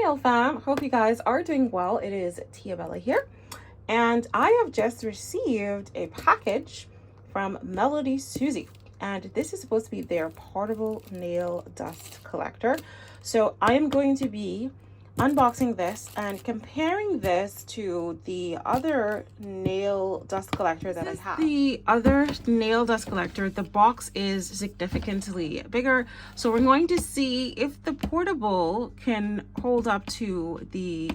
nail fam, hope you guys are doing well. It is Tia Bella here, and I have just received a package from melodysusie, and this is supposed to be their portable nail dust collector. So I am going to be unboxing this and comparing this to the other nail dust collector that I have. The other nail dust collector, the box is significantly bigger, so we're going to see if the portable can hold up to the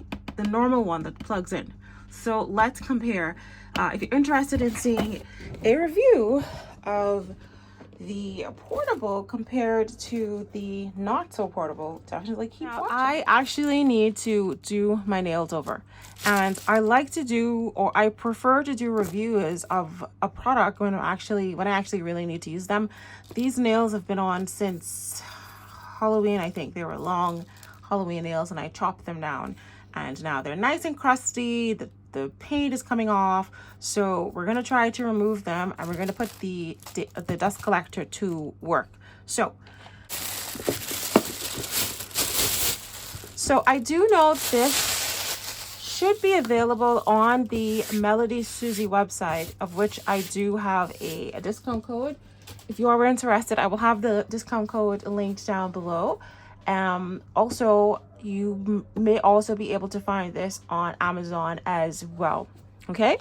normal one that plugs in. So let's compare. If you're interested in seeing a review of the portable compared to the not so portable, definitely keep watching. I actually need to do my nails over, and I like to do, or I prefer to do, reviews of a product when I actually really need to use them. These nails have been on since Halloween. I think they were long Halloween nails, and I chopped them down, and now they're nice and crusty. The paint is coming off, so we're gonna try to remove them, and we're gonna put the dust collector to work. So I do know this should be available on the melodysusie website, of which I do have a discount code. If you are interested, I will have the discount code linked down below. Also, you may also be able to find this on Amazon as well. Okay,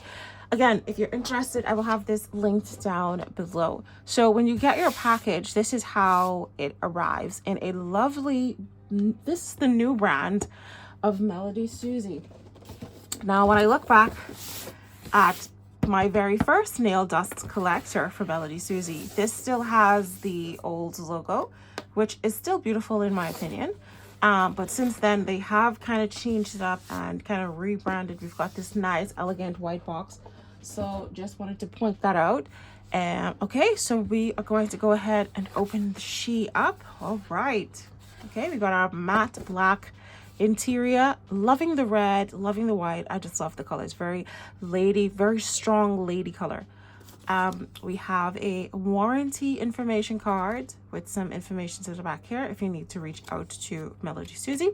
again, if you're interested, I will have this linked down below. So when you get your package, this is how it arrives in a lovely, this is the new brand of melodysusie. Now when I look back at my very first nail dust collector for melodysusie, this still has the old logo, which is still beautiful in my opinion. But since then they have kind of changed it up and kind of rebranded. We've got this nice elegant white box, so just wanted to point that out. Okay, so we are going to go ahead and open the sheet up. All right, okay, we got our matte black interior. Loving the red, loving the white. I just love the color. It's very lady, very strong lady color. We have a warranty information card with some information to the back here if you need to reach out to melodysusie.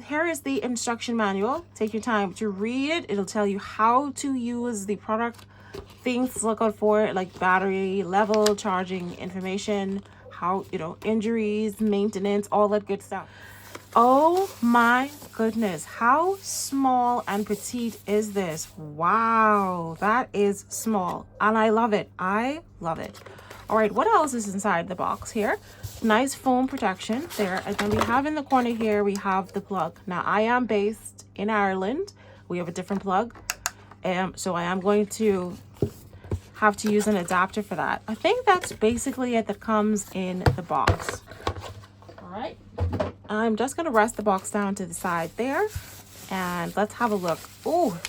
Here is the instruction manual. Take your time to read it. It'll tell you how to use the product, things to look out for, like battery level, charging information, how, injuries, maintenance, all that good stuff. Oh my goodness, how small and petite is this? Wow, that is small, and I love it. I love it. All right, what else is inside the box here? Nice foam protection there. And then we have in the corner here, we have the plug. Now I am based in Ireland. We have a different plug, so I am going to have to use an adapter for that. I think that's basically it that comes in the box. All right, I'm just going to rest the box down to the side there, and let's have a look. Oh,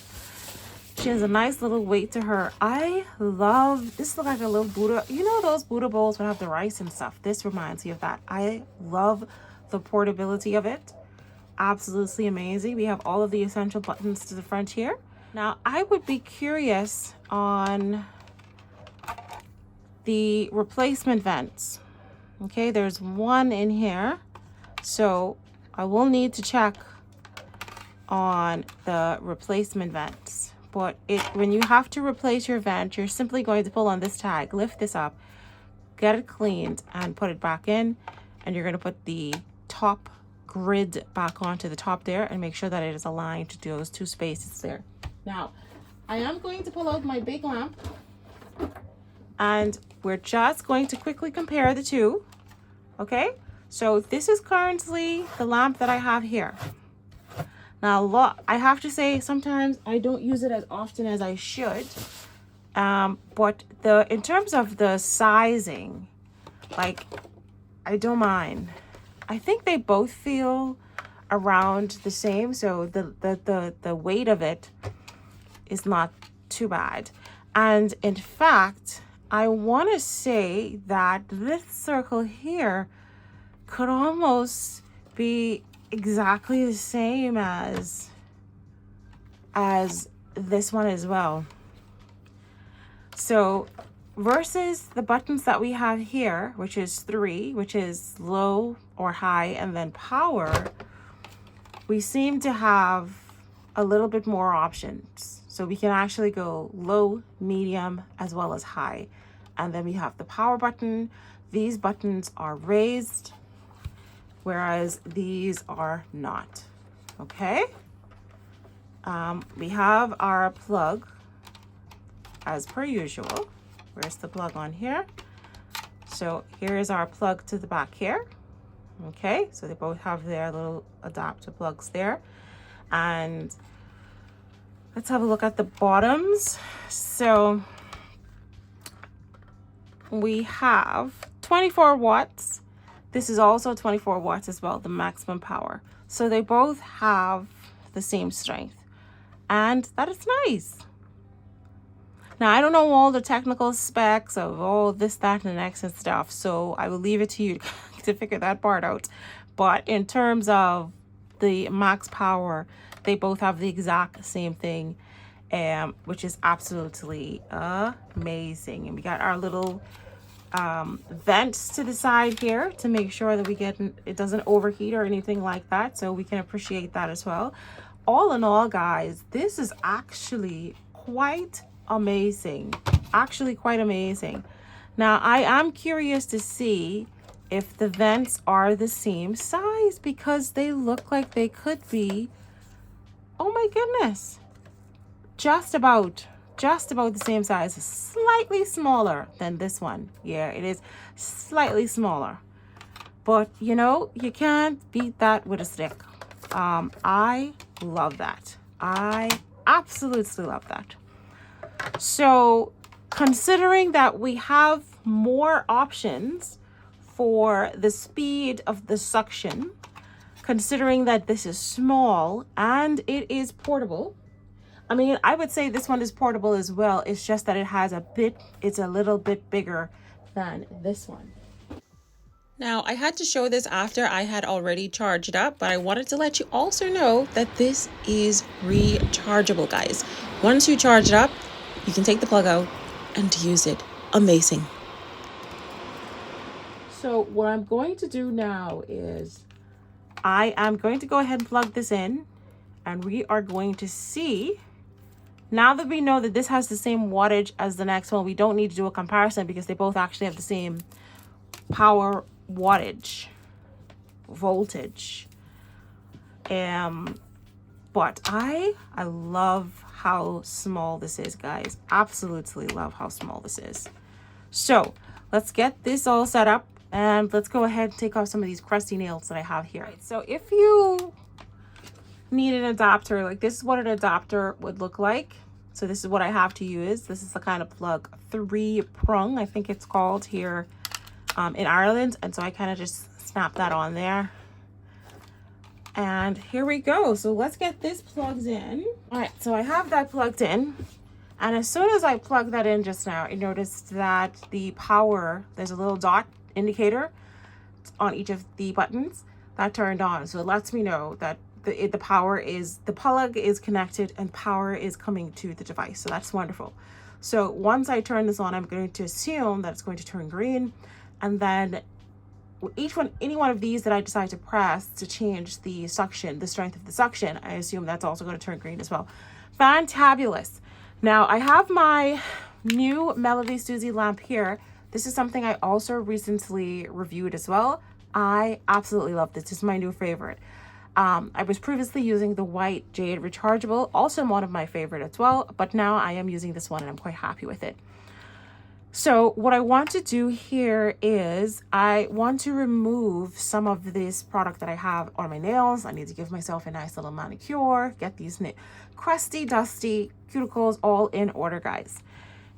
she has a nice little weight to her. I love this. Looks like a little Buddha. You know those Buddha bowls would have the rice and stuff. This reminds me of that. I love the portability of it. Absolutely amazing. We have all of the essential buttons to the front here. Now I would be curious on the replacement vents. Okay, there's one in here, so I will need to check on the replacement vents. But when you have to replace your vent, you're simply going to pull on this tag, lift this up, get it cleaned, and put it back in. And you're going to put the top grid back onto the top there and make sure that it is aligned to those two spaces there. Now, I am going to pull out my big lamp, and we're just going to quickly compare the two. Okay, so this is currently the lamp that I have here. Now, I have to say, sometimes I don't use it as often as I should. But in terms of the sizing, like, I don't mind. I think they both feel around the same, so the weight of it is not too bad. And in fact, I want to say that this circle here could almost be exactly the same as this one as well. So versus the buttons that we have here, which is 3, which is low or high, and then power, we seem to have a little bit more options. So we can actually go low, medium, as well as high. And then we have the power button. These buttons are raised, whereas these are not. Okay. We have our plug as per usual. Where's the plug on here? So here is our plug to the back here. Okay, so they both have their little adapter plugs there. And let's have a look at the bottoms. So we have 24 watts. This is also 24 watts as well, the maximum power. So they both have the same strength. And that is nice. Now, I don't know all the technical specs of all this, that, and the next and stuff, so I will leave it to you to figure that part out. But in terms of the max power, they both have the exact same thing, which is absolutely amazing. And we got our little vents to the side here to make sure that it doesn't overheat or anything like that, so we can appreciate that as well. All in all, guys, this is actually quite amazing. Quite amazing. Now, I am curious to see if the vents are the same size, because they look like they could be, oh my goodness, just about the same size, slightly smaller than this one. Yeah, it is slightly smaller, but you know, you can't beat that with a stick. I love that. I absolutely love that. So considering that we have more options for the speed of the suction, considering that this is small and it is portable, I mean, I would say this one is portable as well. It's just that it's a little bit bigger than this one. Now, I had to show this after I had already charged up, but I wanted to let you also know that this is rechargeable, guys. Once you charge it up, you can take the plug out and use it. Amazing. So what I'm going to do now is I am going to go ahead and plug this in, and we are going to see, now that we know that this has the same wattage as the next one, we don't need to do a comparison because they both actually have the same power wattage, voltage. But I love how small this is, guys. Absolutely love how small this is. So let's get this all set up and let's go ahead and take off some of these crusty nails that I have here. Right, so if you need an adapter, like this is what an adapter would look like. So this is what I have to use. This is the kind of plug, 3-prong, I think it's called here in Ireland. And so I kind of just snap that on there. And here we go. So let's get this plugged in. All right, so I have that plugged in. And as soon as I plug that in just now, I noticed that the power, there's a little dot indicator on each of the buttons that turned on. So it lets me know that the plug is connected and power is coming to the device. So that's wonderful. So once I turn this on, I'm going to assume that it's going to turn green. And then any one of these that I decide to press to change the suction, the strength of the suction, I assume that's also going to turn green as well. Fantabulous. Now I have my new melodysusie lamp here. This is something I also recently reviewed as well. I absolutely love this. This is my new favorite. I was previously using the white jade rechargeable, also one of my favorite as well, but now I am using this one and I'm quite happy with it. So what I want to do here is I want to remove some of this product that I have on my nails. I need to give myself a nice little manicure, get these crusty, dusty cuticles all in order, guys.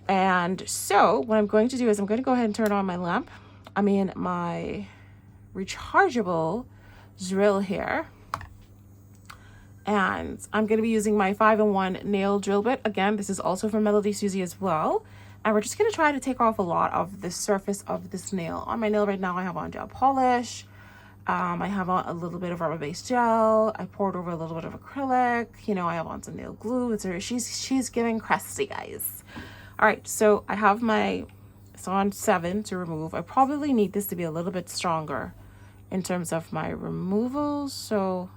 And so what I'm going to do is I'm going to go ahead and turn on my lamp. I mean, my rechargeable drill here. And I'm going to be using my 5-in-1 nail drill bit. Again, this is also from melodysusie as well. And we're just going to try to take off a lot of the surface of this nail. On my nail right now, I have on gel polish. I have on a little bit of rubber-based gel. I poured over a little bit of acrylic. You know, I have on some nail glue. She's giving crusty, guys. All right, so I have it's on 7 to remove. I probably need this to be a little bit stronger in terms of my removal. So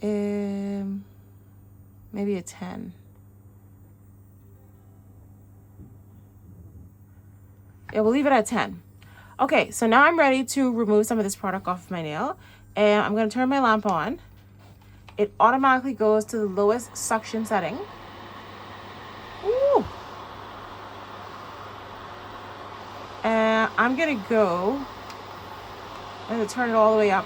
Maybe a 10. Yeah, we'll leave it at 10. Okay, so now I'm ready to remove some of this product off of my nail. And I'm going to turn my lamp on. It automatically goes to the lowest suction setting. Ooh. And I'm going to go and turn it all the way up.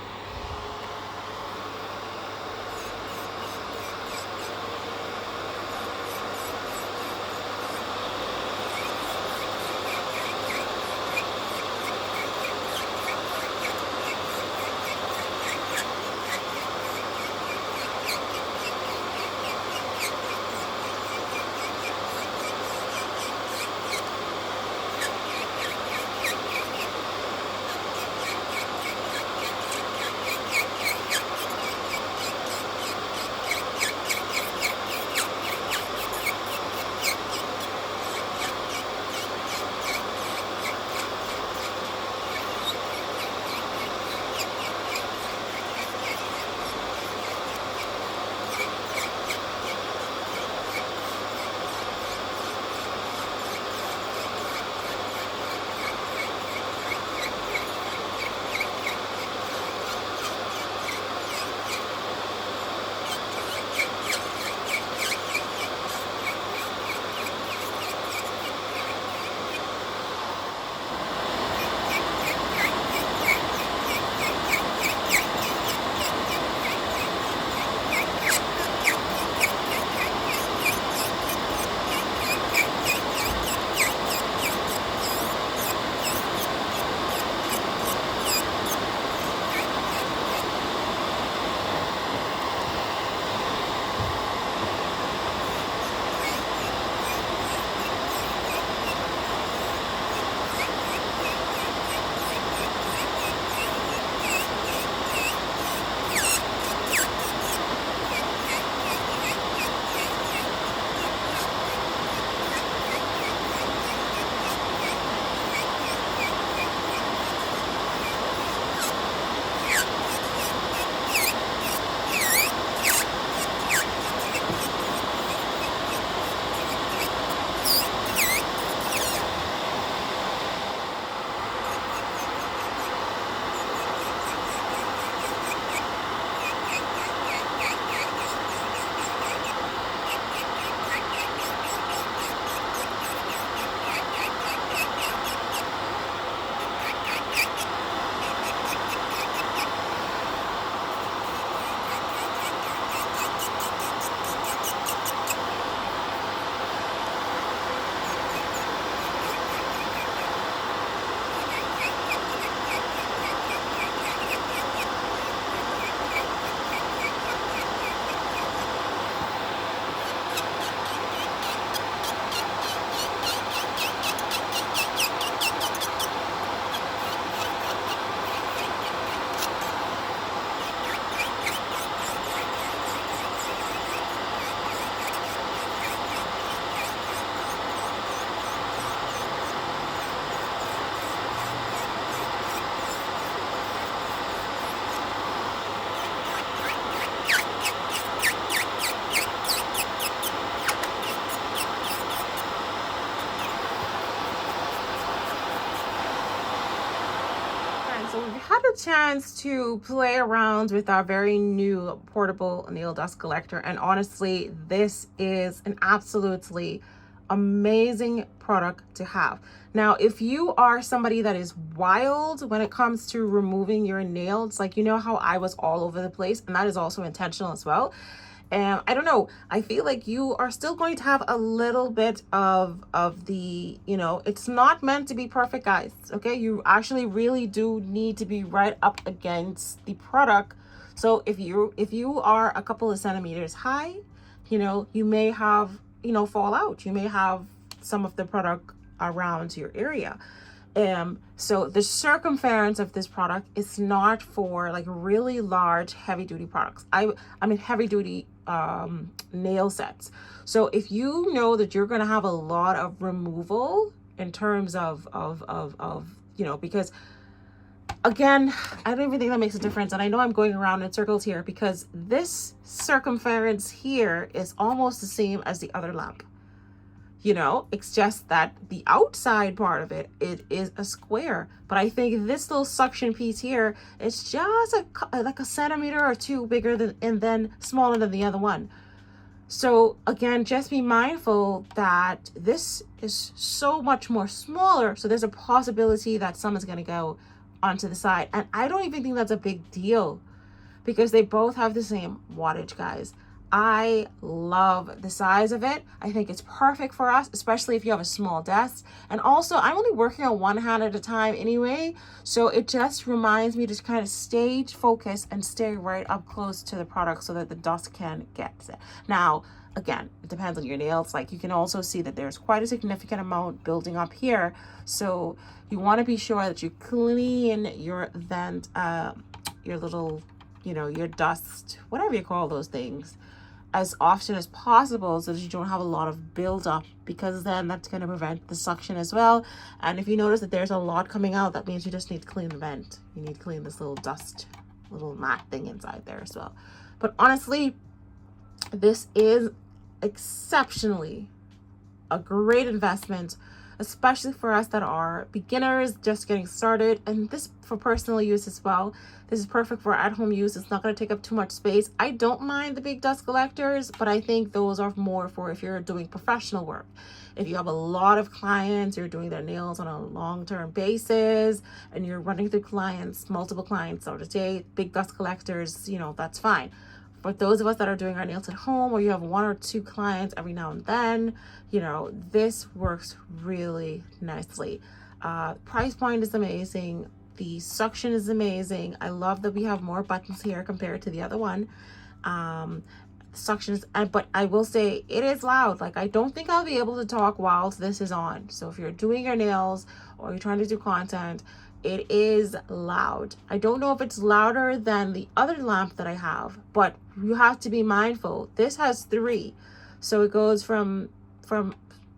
So we've had a chance to play around with our very new portable nail dust collector, and honestly, this is an absolutely amazing product to have. Now, if you are somebody that is wild when it comes to removing your nails, like you know how I was all over the place, and that is also intentional as well. And I don't know, I feel like you are still going to have a little bit of the, you know, it's not meant to be perfect, guys. Okay, you actually really do need to be right up against the product. So if you are a couple of centimeters high, you know, you may have, you know, fall out. You may have some of the product around your area. So the circumference of this product is not for like really large heavy duty products. I mean heavy duty nail sets. So if you know that you're going to have a lot of removal in terms of you know, because again, I don't even think that makes a difference. And I know I'm going around in circles here because this circumference here is almost the same as the other lamp. You know, it's just that the outside part of it is a square. But I think this little suction piece here is just like a centimeter or two bigger than, and then smaller than the other one. So again, just be mindful that this is so much more smaller. So there's a possibility that some is going to go onto the side. And I don't even think that's a big deal because they both have the same wattage, guys. I love the size of it. I think it's perfect for us, especially if you have a small desk. And also, I'm only working on one hand at a time anyway. So it just reminds me to kind of stay focused and stay right up close to the product so that the dust can get it. Now, again, it depends on your nails. Like you can also see that there's quite a significant amount building up here. So you want to be sure that you clean your vent, your little, you know, your dust, whatever you call those things, as often as possible so that you don't have a lot of buildup, because then that's going to prevent the suction as well. And if you notice that there's a lot coming out, that means you just need to clean the vent. You need to clean this little dust, little mat thing inside there as well. But honestly, this is exceptionally a great investment, especially for us that are beginners just getting started, and this for personal use as well. This is perfect for at-home use. It's not going to take up too much space. I don't mind the big dust collectors, but I think those are more for if you're doing professional work. If you have a lot of clients, you're doing their nails on a long-term basis, and you're running through clients, multiple clients out a day, big dust collectors, you know, that's fine. But those of us that are doing our nails at home, or you have one or two clients every now and then, you know, this works really nicely. Price point is amazing. The suction is amazing. I love that we have more buttons here compared to the other one. Suctions, but I will say it is loud. Like I don't think I'll be able to talk while this is on. So if you're doing your nails or you're trying to do content, it is loud. I don't know if it's louder than the other lamp that I have, but you have to be mindful. This has 3, so it goes from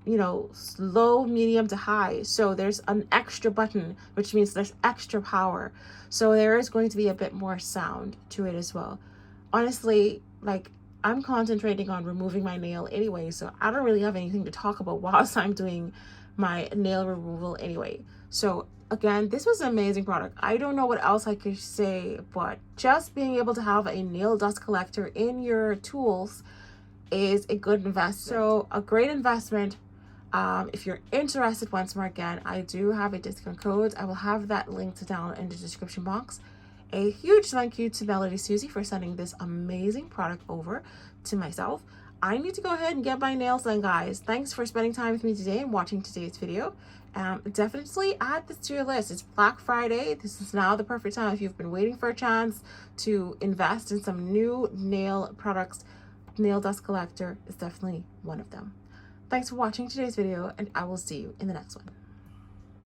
you know, low, medium to high. So there's an extra button, which means there's extra power. So there is going to be a bit more sound to it as well. Honestly, like I'm concentrating on removing my nail anyway, so I don't really have anything to talk about whilst I'm doing my nail removal anyway. So again, this was an amazing product. I don't know what else I could say, but just being able to have a nail dust collector in your tools is a good investment. So a great investment. If you're interested, once more again, I do have a discount code. I will have that linked down in the description box. A huge thank you to melodysusie for sending this amazing product over to myself. I need to go ahead and get my nails done, guys. Thanks for spending time with me today and watching today's video. Definitely add this to your list. It's Black Friday. This is now the perfect time if you've been waiting for a chance to invest in some new nail products. Nail dust collector is definitely one of them. Thanks for watching today's video, and I will see you in the next one.